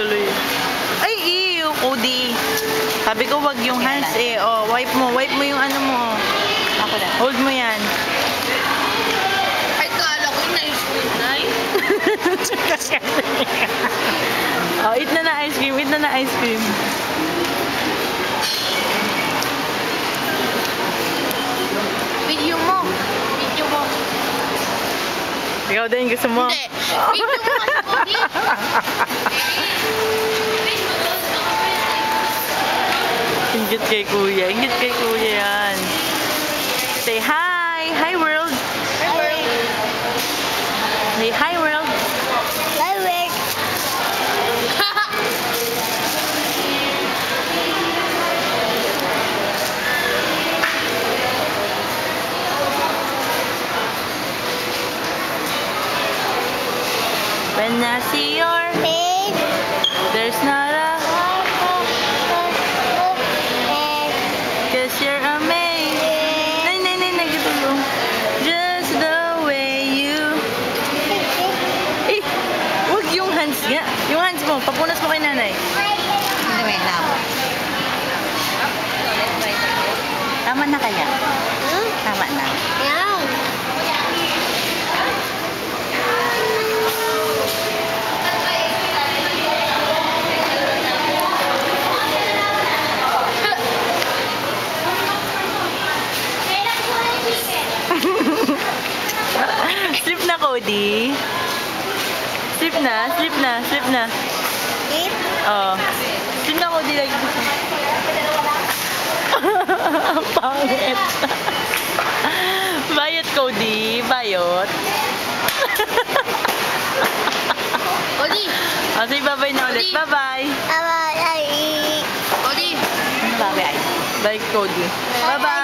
tuloy. Ay, ew, Cody. Sabi ko, wag yung hands eh. Oh, wipe mo yung ano mo. Ako na. Hold mo yan. Ay, kala ko yung ice cream na Oh, eat na ice cream. Eat na ice cream. Video mo. Video mo. Ikaw din, gusto mo? Hindi. Video mo kasi ko din. Ingit kay kuya. Ingit kay kuya yan. Say hi. Hi world. Hi, world. Say hi world. Hi, world. When I see your face, there's not a cause you're amazing. Nay, nagtulong. Just the way you. Eh, wag yung hands nga. Yung hands mo, papunas mo kay nanay. Hindi, wait lang. Tama na kaya? Tama na. Sleep na, Cody. Sleep na. Sleep? Oh. Sleep na, Cody. Like this. Pangit. Bayot, Cody. Bayot. Cody! Oh, say bye-bye na ulit. Bye-bye. Cody! Bye, Cody. Bye-bye.